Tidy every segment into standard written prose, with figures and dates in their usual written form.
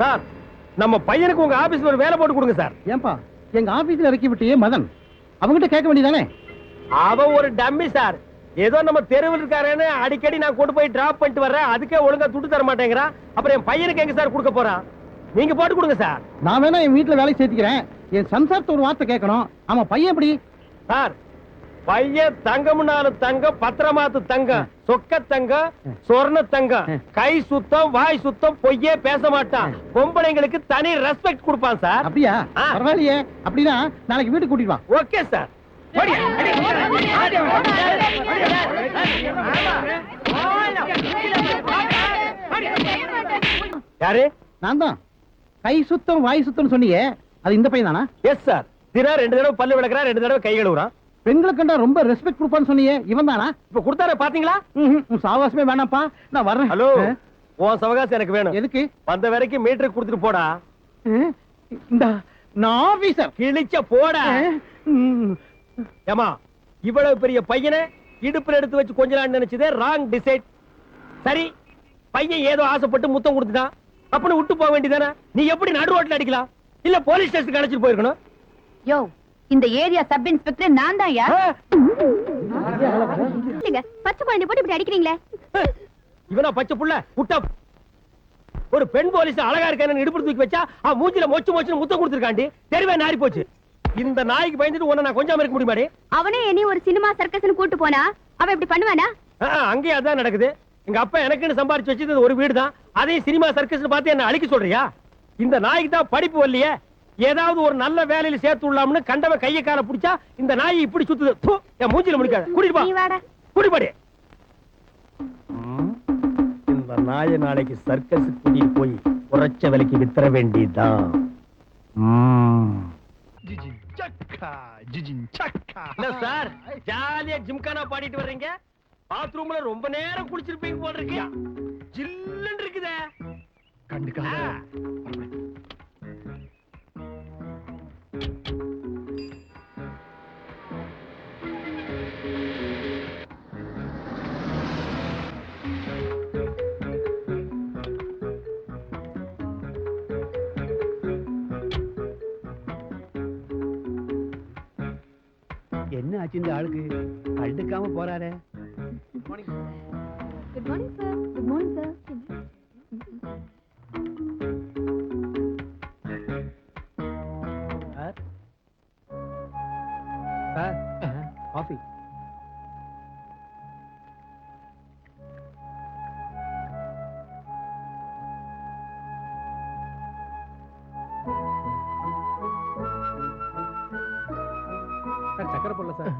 Sir நம்ம பையனுக்கு உங்க ஆபீஸ்ல ஒரு வேலை போட்டு கொடுங்க சார். ஏன்பா எங்க ஆபீஸ்ல இறக்கி விட்டியே மதன், அவங்கிட்ட கேட்க வேண்டியதானே? அவன் ஒரு டம்மி சார். ஏதோ நம்ம தெருவில் இருக்காருன்னு அடிக்கடி நான் கொண்டு போய் டிராப் பண்ணிட்டு வர்றேன், அதுக்கே ஒழுங்கா துட்டு தர மாட்டேங்கிறான். அப்புறம் என் பையனுக்கு எங்க சார் கொடுக்க போறான்? நீங்க போட்டு கொடுங்க சார். நான் வேணா என் வீட்டுல வேலைக்கு சேர்த்துக்கிறேன். என் சம்சாரத்தை ஒரு வார்த்தை கேட்கணும். ஆமா பையன் எப்படி சார்? பையன் தங்கம்னாலு தங்கம், பத்திரமாத்து தங்கம், சொக்க தங்கம், சொர்ண தங்கம், கை சுத்தம், வாய் சுத்தம், பொய்யே பேச மாட்டான். பொம்பளைங்களுக்கு தனி ரெஸ்பெக்ட் கொடுப்பான் சார். அப்படியா? பரவாயில்லையே. அப்படின்னா நாளைக்கு வீட்டுக்கு கூட்டிட்டு வா. Okay sir. யாரு? நான் தான். கை சுத்தம் வாய் சுத்தம் சொன்னீங்க, அது இந்த பையன் தானா? Yes sir. தினா 2 தடவை பல்லு விளக்குறான், 2 தடவை கை கழுவுறான். பெண்களை கண்டா ரொம்ப ரெஸ்பெக்ட் கொடுப்பான்னு சொன்னீங்க, இவன் தானா? இப்ப கொடுத்தாரு பாத்தீங்களா? சாவாசமே வேணாப்பா, நான் வர்றேன். ஹலோ, உன் சவகாசம் எனக்கு வேணும். எதுக்கு? வந்த வரைக்கும் மீட்டர் கொடுத்துட்டு போடா. இந்த நான் ஆபீசர் கிழிச்ச போடா. ஏமா, இவ்வளவு பெரிய பையனை இடுப்புல எடுத்து வச்சு கொஞ்சம் நினைச்சதே ராங் டிசைட். சரி, பையன் ஏதோ ஆசைப்பட்டு முத்தம் கொடுத்துட்டான், அப்படி விட்டு போக வேண்டியதானே? நீ எப்படி நடு ரோட்ல அடிக்கலாம்? இல்ல போலீஸ் ஸ்டேஷனுக்கு அழைச்சிட்டு போயிருக்கணும். யோ, இந்த ஏரியா சப் இன்ஸ்பெக்டர் நான் தான். யா பச்சை குழந்தை போட்டு இப்படி அடிக்கிறீங்களே? இவனா பச்சை புள்ள விட்டா? ஒரு பெண் போலீஸ் அழகா இருக்கானு இடுப்பு தூக்கி வச்சா மூஞ்சில மொச்சு மொச்சு முத்தம் கொடுத்துருக்காண்டி. தெருவே நாரி போச்சு. இந்த நாய்க்கு பயந்துட்டு உன்னை நான் கொஞ்சம் இருக்க முடியுமாடி? அவனே இனி ஒரு சினிமா சர்க்கஸ்னு கூட்டு போனா அவன் இப்படி பண்ணுவானா? அங்கேயே அதான் நடக்குது. எங்க அப்பா எனக்குன்னு சம்பாரிச்சு வச்சது ஒரு வீடு தான், அதையும் சினிமா சர்க்கஸ் பார்த்து என்ன அழிக்க சொல்றியா? இந்த நாய்க்கு தான் படிப்பு வரலையே, ஏதாவது ஒரு நல்ல வேலையில சேர்த்து விடலாம்னு கண்டவ கைய கால புடிச்சா இந்த நாய் இப்படி சுத்துது. என் மூஞ்சில முடிக்காத. கூட்டிட்டு போ, கூட்டிப்பாடி. இந்த நாயை நாளைக்கு சர்க்கஸ் கூட்டிட்டு போய் குறைச்ச விலைக்கு வித்தர வேண்டியதுதான். சார், ஜாலியா ஜிம்கானா பாடிட்டு வர்றீங்க. பாத்ரூம்ல ரொம்ப நேரம் குளிச்சிருப்பீங்க போல இருக்கு. ஜில்லுன்னு இருக்குதே. கண்டுக்காத. என்ன ஆச்சு இந்த ஆளுக்கு? கண்டுக்காம போறாரே. Good morning sir. Good morning sir. Coffee. சக்கரை போடல சார்.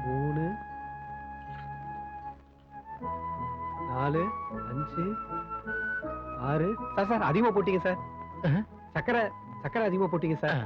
மூணு 4 5 6. சார் அதிகமா போட்டீங்க சார். சக்கரை சக்கரை அதிகமா போட்டீங்க சார்.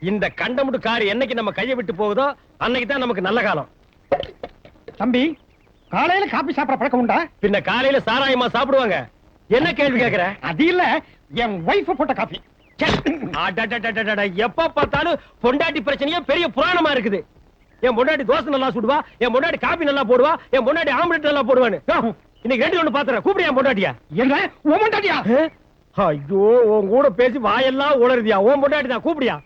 இந்த கண்டமுடு கார் என்னைக்கு நம்ம கையை விட்டு போகுதோ அன்னைக்கு தான் நமக்கு நல்ல காலம். தம்பி, காலையில காபி சாப்பிட பழக்கம் உண்டா? பின்ன காலையில சாராயமா சாப்பிடுவாங்க? என்ன கேள்வி கேக்குற? அது இல்ல, என் வைஃப் போட்ட காபி. எப்ப பார்த்தாலும் பொண்டாட்டி பிரச்சனையே பெரிய புராணமா இருக்குது. என் பொண்டாட்டி தோசை நல்லா சுடுவா, என் பொண்டாட்டி காபி நல்லா போடுவா, என் பொண்டாட்டி ஆம்லெட் நல்லா போடுவான்னு. இன்னைக்கு 2 ஒண்ணு பாத்துறேன். கூப்பிடு என் பொண்டாட்டியா. என்ன உன் பொண்டாட்டியா? ஐயோ, உன் கூட பேசி வாயெல்லாம் உளருதியா. உன் பொண்டாட்டி தான், கூப்பிடியா.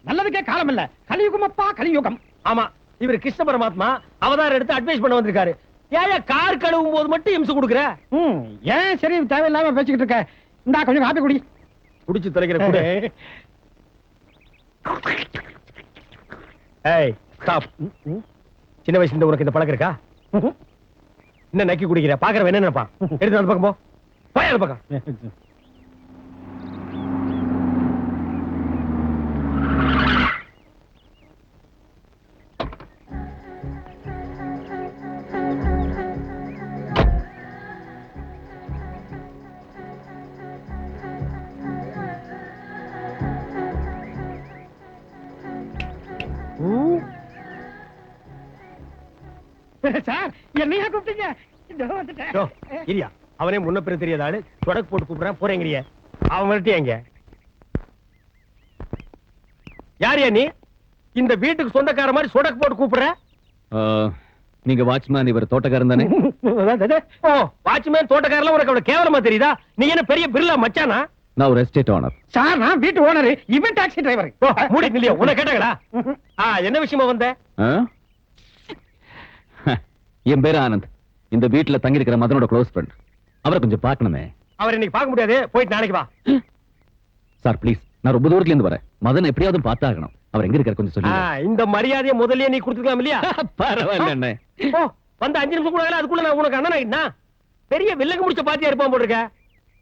நல்லதுக்கே காலம் இல்ல. கலியுகம் அப்பா, கலியுகம். ஆமா, இவர் கிருஷ்ண பரமாத்மா அவதாரம் எடுத்து அட்வைஸ் பண்ண வந்திருக்காரு. ஏன் கார் கழுவும் போது மட்டும் இம்சை கொடுக்குற? ஏன் சரி தேவையில்லாம பேசிக்கிட்டு இருக்க? இந்தா கொஞ்சம் காப்பி குடி. குடிச்சு தொலைக்கிற கூட. ஏய், ஸ்டாப். சின்ன வயசுல உனக்கு இந்த பழக்கம் இருக்கா? என்ன நக்கி குடிக்கிற? பாக்குறவன் என்ன நினைப்பான்? எடுத்து அந்த பக்கம் போ. போய் அந்த பக்கம். சார் என்னையா கூப்பிட்டீங்க? இதோ வந்துட்டேன். யோ, இரியா அவனே முன்ன பிற தெரியாத ஆளு தொடக்கு போட்டு கூப்பிடுறான் போறேங்கிறிய அவன் வரட்டி எங்க யாரியா நீ இந்த வீட்டுக்கு சொந்தக்கார மாதிரி சொடக்கு போட்டு கூப்பிடுற நீங்க வாட்ச்மேன், இவர் தோட்டக்காரன் தானே? ஓ வாட்ச்மேன் தோட்டக்காரலாம் உனக்கு அவ்வளவு கேவலமா தெரியுதா? நீ என்ன பெரிய பிர்லா மச்சானா? நான் ஒரு எஸ்டேட் ஓனர். சார் நான் வீட்டு ஓனர், இவன் டாக்ஸி டிரைவர். ஓ மூடி இல்லையா உன்னை கேட்டாங்களா? என்ன விஷயமா வந்த? என் பேரு ஆனந்த். இந்த வீட்டுல தங்கி இருக்கிற மதனோட க்ளோஸ் ஃப்ரெண்ட். அவரை கொஞ்சம் பார்க்கணுமே. அவர் இன்னைக்கு பார்க்க முடியாது, போயிட்டு நாளைக்கு வா. சார் ப்ளீஸ், நான் ரொம்ப தூரத்துல இருந்து வரேன். மதன் எப்படியாவது பார்த்தாகணும். அவர் எங்க இருக்காரு கொஞ்சம் சொல்லுங்க. இந்த மரியாதையை முதல்லயே நீ கொடுத்துக்கலாம் இல்லையா? பரவாயில்ல அண்ணே. ஓ வந்து 5 நிமிஷம் கூட ஆகல, அதுக்குள்ள நான் உனக்கு அண்ணன் ஆயிட்டா? பெரிய வில்லங்க முடிச்ச பாத்தியா இருப்பான் போட்டுருக்க.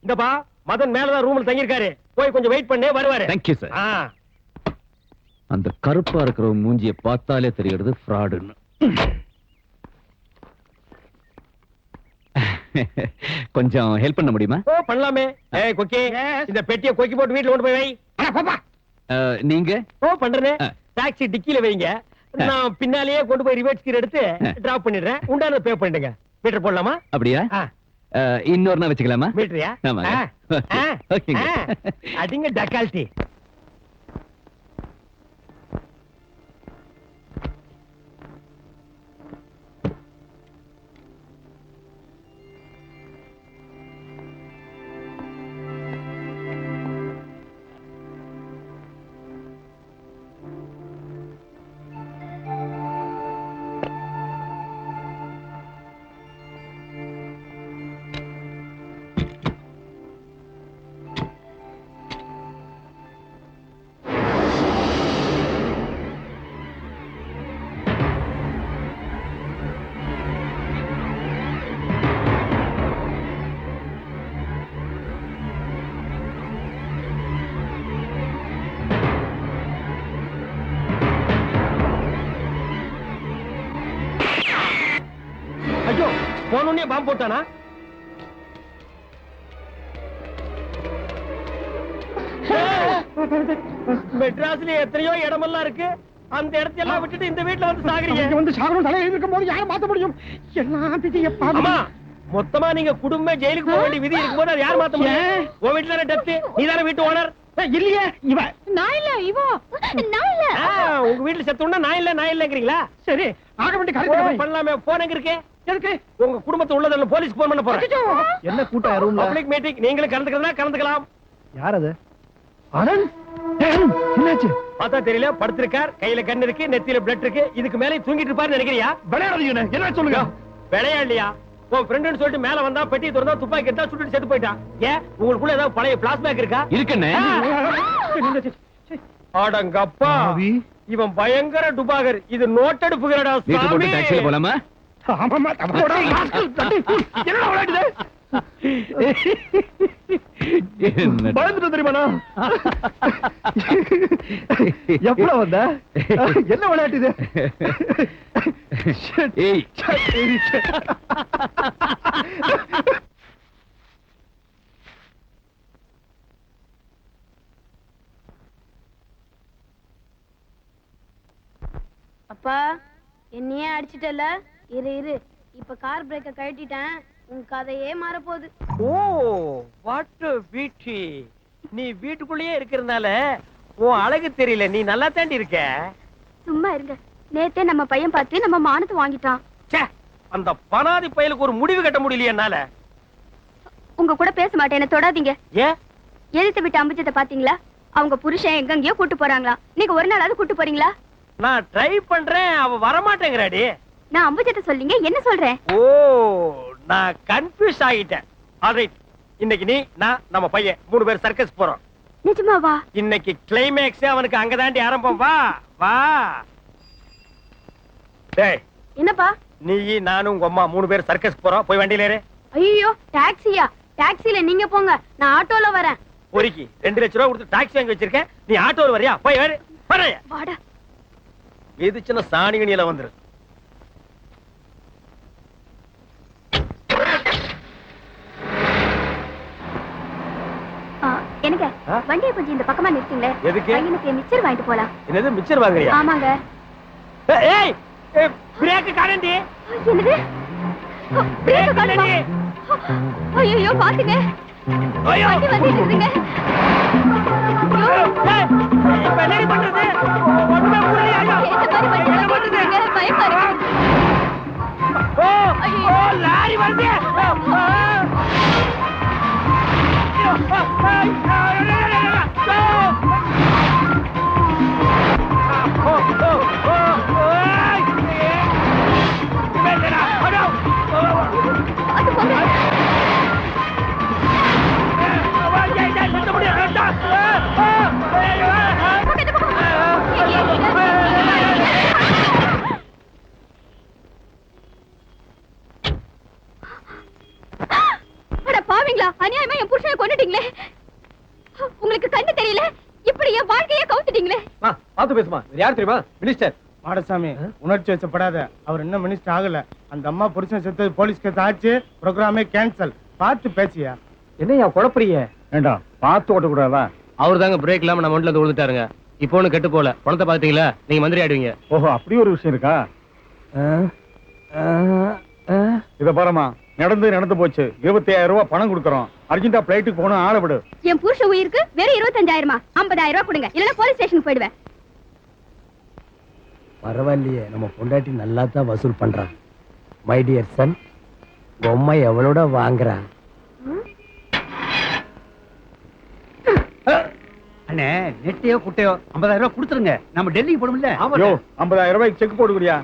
இந்தப்பா மதன் மேலதான் ரூம்ல தங்கி இருக்காரு, போய் கொஞ்சம் வெயிட் பண்ணே வருவாரு. Thank you sir. அந்த கருப்பா இருக்கிற மூஞ்சியை பார்த்தாலே தெரிகிறது ஃப்ராடுன்னு. கொஞ்சம் ஹெல்ப் பண்ண முடியுமா? ஓ பண்ணலாமே. ஏய் கொக்கி, இந்த பெட்டியை கொக்கி போட்டு வீட்டுல கொண்டு போய் வை. பாப்பா நீங்க? ஓ பண்றேனே. டாக்ஸி டிக்கில வைங்க, நான் பின்னாலேயே கொண்டு போய் ரிவர்ஸ் கீர் எடுத்து டிராப் பண்ணிடுறேன். உண்டான பே பண்ணிடுங்க. மீட்டர் போடலாமா? அப்படியா? இன்னொரு நாள் வச்சுக்கலாமா? மீட்டரியா? ஆமாங்க. ஓகேங்க. அடிங்க டக்கால்டி. ஐயோ போனோடனே பாம்பு போட்டானா? மெட்ராஸ்ல எத்தனையோ இடமெல்லாம் இருக்கு, அந்த இடத்தையெல்லாம் விட்டுட்டு இந்த வீட்டுல வந்து சாகுறீங்க. இங்க வந்து சாகரம் தலையில இருக்கும் போது யாரை மாத்த முடியும்? எல்லாம் விதியை அம்மா மொத்தமா நீங்க குடும்பம் ஜெயிலுக்கு போக வேண்டிய விதி இருக்கும்போது அது யார் மாத்த முடியும்? உன் வீட்டுல தானே டெப்த், நீ தானே வீட்டு ஓனர். இல்லையே இவ. நான் இல்ல இவோ, நான் இல்ல. உங்க வீட்டுல செத்தோம்னா நான் இல்லங்கிறீங்களா? சரி ஆக வேண்டிய காரியம் பண்ணலாமே. போன் எங்க இருக்கு? எதுக்கு? உங்க குடும்பத்தை உள்ளதல்ல போலீஸ் போன் பண்ண போறேன். என்ன கூட்டம் ரூம்ல? பப்ளிக் மீட்டிங், நீங்களும் கலந்துக்கிறதா கலந்துக்கலாம். யார் அது? ஆனந்த் என்னாச்சு? பார்த்தா தெரியல, படுத்திருக்கார், கையில கண் இருக்கு, நெத்தியில பிளட் இருக்கு. இதுக்கு மேலே தூங்கிட்டு இருப்பாருன்னு நினைக்கிறியா? விளையாடுறீங்க என்ன சொல்லுங்க? விளையாடலையா? உன் ஃப்ரெண்டுன்னு சொல்லிட்டு மேல வந்தா பெட்டி திறந்தா துப்பாக்கி எடுத்தா சுட்டுட்டு செத்து போயிட்டான். ஏன் உங்களுக்குள்ள ஏதாவது பழைய பிளாஸ்பேக் இருக்கா? இருக்குண்ணே. அடங்கப்பா, இவன் பயங்கர டுபாகர். இது நோட்டெடுப்புகிறடா வீட்டு போட்டு சாமி. டாக்ஸில போலாமா? ஆமாமா தப்போடா ராஸ்கல் தட்டி என்ன விளையாடுது? பயந்துட்டு தெரியுமாண்ணா? எப்ப வந்த? என்ன விளையாட்டு இது? ஏய் அப்பா என்னையே அடிச்சிட்டல. இரு இப்ப கார் பிரேக்க கழட்டிட்டேன், உன் கதையே மாறப்போகுது. Oh what beauty. நீ வீட்டுக்குள்ளேயே இருக்கிறதுனால உன் அழகு தெரியல, நீ நல்லா தாண்டி இருக்க. சும்மா இருங்க, நேத்தே நம்ம பையன் பார்த்து நம்ம மானத்தை வாங்கிட்டான். ச்சே, அந்த பனாதி பயலுக்கு ஒரு முடிவு கட்ட முடியலையே என்னால. உங்க கூட பேச மாட்டேன், என்ன தொடாதீங்க. ஏன்? எதிர்த்து விட்டு அம்பிச்சத்தை பாத்தீங்களா? அவங்க புருஷன் எங்கெங்கயோ கூட்டு போறாங்களா? நீங்க ஒரு நாளாவது கூட்டு போறீங்களா? நான் ட்ரை பண்றேன், அவ வரமாட்டேங்கிறாடி. நான் அம்பிச்சத்தை சொல்லிங்க, என்ன சொல்றேன்? ஓ நான் கன்ஃபியூஸ் ஆகிட்டேன். ஆல்ரைட், இன்னைக்கு நீ நான் நம்ம பையன் 3 பேர் சர்க்கஸ் போறோம். நிஜமாவா? இன்னைக்கு கிளைமேக்ஸ் அவனுக்கு அங்கதாண்டி ஆரம்பம். வா வா. டேய் என்னப்பா? நீ நானும் உங்க அம்மா 3 பேர் சர்க்கஸ் போறோம். போய் வண்டியில ஏறு. ஐயோ டாக்ஸியா? டாக்ஸில நீங்க போங்க, நான் ஆட்டோல வரேன். பொறுக்கி 2 லட்சம் ரூபாய் கொடுத்து டாக்ஸி வாங்கி வச்சிருக்கேன், நீ ஆட்டோல வரியா? போய் ஏறு. வரையா வாடா. இது சின்ன சாணிகணியில வந்துரு. எனக்கு வண்டியை கொஞ்சம் இந்த பக்கமா நிறுத்துங்களே. எதுக்கு? பையனுக்கு மிச்சர் வாங்கிட்டு போலாம். என்னது மிச்சர் வாங்குறியா? ஆமாங்க. ஏய் பிரேக் காணண்டி. என்னது பிரேக் காணண்டி. ஐயோ பாத்துங்க ஐயோ வண்டி வந்துட்டு இருக்குங்க ஏய், இப்ப என்னடி பண்றது? ஒண்ணுமே புரியலையா? என்ன மாதிரி என்ன வண்டி பண்றது? வந்துட்டு பயமா இருக்கு ஓ ஓ லாரி வருது. அது போங்க அட பாவீங்களா அநியாயமா என் புருஷனை கொன்னுட்டீங்களே உங்களுக்கு கண்ணு தெரியல இப்படி என் வாழ்க்கையே கவுத்துட்டீங்களே பாத்து பேசுமா. யார் தெரியுமா? மினிஸ்டர். மாடசாமி உணர்ச்சி வச்சப்படாத. அவர் இன்னும் மினிஸ்டர் ஆகல. அந்த அம்மா புருஷன் செத்தது போலீஸ் கேஸ் ஆச்சு. ப்ரோக்ராமே கேன்சல். பார்த்து பேசியா. என்னையா குழப்பறீங்க? ஏண்டா பார்த்து ஓட்டக்கூடாதா? அவர் தாங்க பிரேக் இல்லாம நம்ம வண்டில விழுந்துட்டாருங்க. இப்போ ஒண்ணு கெட்டு போல. பணத்தை பாத்தீங்களா? நீங்க மந்திரி ஆயிடுவீங்க. ஓஹோ அப்படி ஒரு விஷயம் இருக்கா? இத பாருமா, நடந்து போச்சு. 25,000 ரூபாய் பணம் கொடுக்கறோம். அர்ஜென்ட்டா பிளைட்டுக்கு போகணும். ஆள விடு. என் புருஷன் உயிருக்கு வெறும் 25,000 50,000 ரூபாய் கொடுங்க இல்லன்னா போலீஸ் ஸ்டேஷனுக்கு போயிடுவேன் பரவாயில்லையே, நம்ம பொண்டாட்டி நல்லா தான் வசூல் பண்றான். மை டியர் சன், பொம்மை எவ்வளோட வாங்குறா? அண்ணே நெட்டையோ குட்டையோ 50,000 ரூபாய் கொடுத்துருங்க. நம்ம டெல்லிக்கு போடும்ல. யோ 50,000 ரூபாய்க்கு செக் போடுறியா?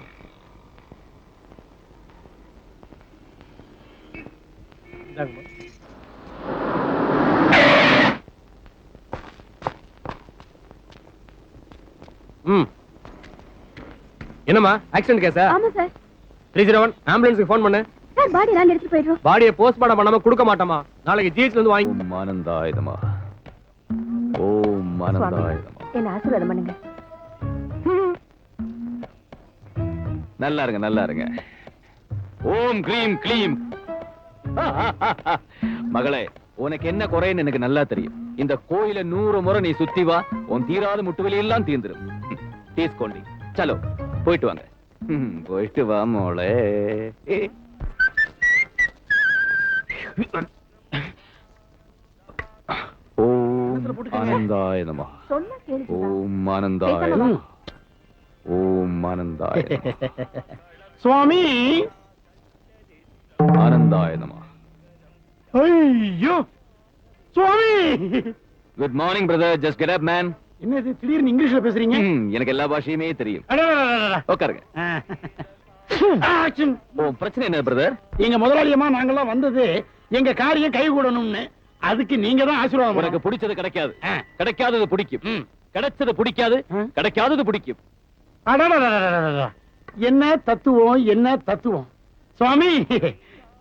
என்னம்மா ஆக்சிடென்ட் கேஸா? ஆமா சார் 301 ஆம்புலன்ஸ்க்கு ஃபோன் பண்ணு. சார் பாடி எல்லாம் எடுத்துட்டு போயிடுறோம் பாடியை போஸ்ட்மார்ட்டம் பண்ணாம கொடுக்க மாட்டோமா? நாளைக்கு ஜிஹெச்ல இருந்து வாங்கி. ஓம் ஆனந்தாயதமா, ஓம் ஆனந்தாயதமா. என்ன ஆசீர்வாதம் பண்ணுங்க நல்லா இருங்க, நல்லா இருங்க. ஓம் க்ரீம் க்ளீம். மகளே, உனக்கு என்ன குறைன்னு எனக்கு நல்லா தெரியும். இந்த கோயில 100 முறை நீ சுத்தி வா, உன் தீராத முட்டுவலி எல்லாம் தீர்ந்துரும். தீஸ்கொண்டி சலோ, போயிட்டு வாங்க. போயிட்டு வா மோளே. ஓம் ஆனந்தாய நமः, சொன்னா கேளு ஓம் ஆனந்தாய நமः, ஓம் ஆனந்தாய நமः, சுவாமி ஆனந்தாய நமः. ஐயோ சுவாமி. Good morning brother, just get up man. என்னது திடீர்னு இங்கிலீஷ்ல பேசுறீங்க? எனக்கு எல்லா பாஷையுமே தெரியும். அடடடடடட. உட்காருங்க. ஆக்ஷன். ஓ, பிரச்சனை என்ன பிரதர்? எங்க முதலாளியமா நாங்கெல்லாம் வந்தது எங்க காரியம் கைகூடணும்னு. அதுக்கு நீங்க தான் ஆசீர்வாதம் உனக்கு பண்ணணும். பிடிச்சது கிடைக்காது, கிடைக்காதது பிடிக்கும். கிடைச்சது பிடிக்காது, கிடைக்காதது பிடிக்கும். அடடடடடடட. என்ன தத்துவம், என்ன தத்துவம் சுவாமி.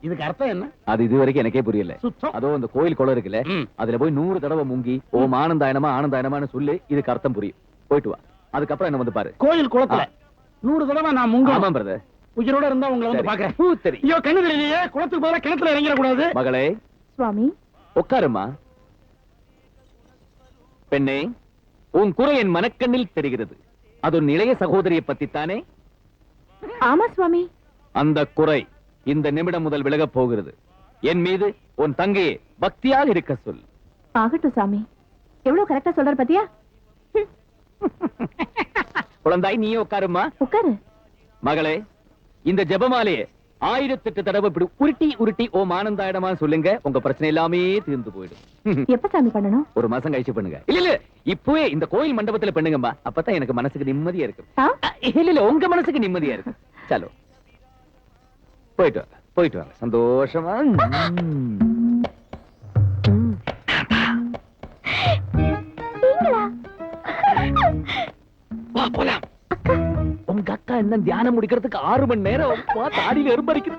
இதுக்கு அர்த்தம் என்ன? அது இது வரைக்கும் எனக்கே புரியல. சுத்தம். அதோ அந்த கோயில் குளம் இருக்குல்ல, அதுல போய் 100 தடவை முங்கி ஓம் ஆனந்தாயனமா ஆனந்தாயனமான்னு சொல்லு, இதுக்கு அர்த்தம் புரியும். போயிட்டு வா, அதுக்கப்புறம் என்ன வந்து பாரு. கோயில் குளத்துல 100 தடவை நான் முங்க. ஆமா பிரதர். உயிரோட இருந்தா உங்களை வந்து பாக்குறேன். தெரியும். ஐயோ கண்ணு தெரியலையே. குளத்துக்கு பதிலா கிணத்துல இறங்கிட கூடாது. மகளே சுவாமி உட்காருமா. பெண்ணே, உன் குறை என் மனக்கண்ணில் தெரிகிறது. அது உன் இளைய சகோதரியை பத்தித்தானே? ஆமா சுவாமி அந்த குறை இந்த நிமிடம் முதல் விலகப் போகிறது. என் மீது உன் தங்கையை பக்தியாக இருக்க சொல். ஆகட்டும் சாமி எவ்வளவு கரெக்டா சொல்றாரு பாத்தியா குழந்தாய், நீயே உட்காருமா. உட்காரு மகளே, இந்த ஜெபமாலையே 1008 தடவை இப்படி உருட்டி உருட்டி ஓம் ஆனந்தாயிடமா சொல்லுங்க. உங்க பிரச்சனை எல்லாமே தீர்ந்து போயிடும். எப்ப சாமி பண்ணணும்? ஒரு மாசம் கழிச்சு பண்ணுங்க. இல்ல இல்ல, இப்பவே இந்த கோயில் மண்டபத்துல பண்ணுங்கம்மா. அப்பதான் எனக்கு மனசுக்கு நிம்மதியா இருக்கு. இல்ல இல்ல, உங்க மனசுக்கு நிம்மதியா இருக்கு. சலோ, போயிட்டு வாங்க, போயிட்டு வாங்க. சந்தோஷமா. வா போலாம். உங்க அக்கா என்ன தியானம் முடிக்கிறதுக்கு 6 மணி நேரம் தாடியில எறும்பு அரிக்குது.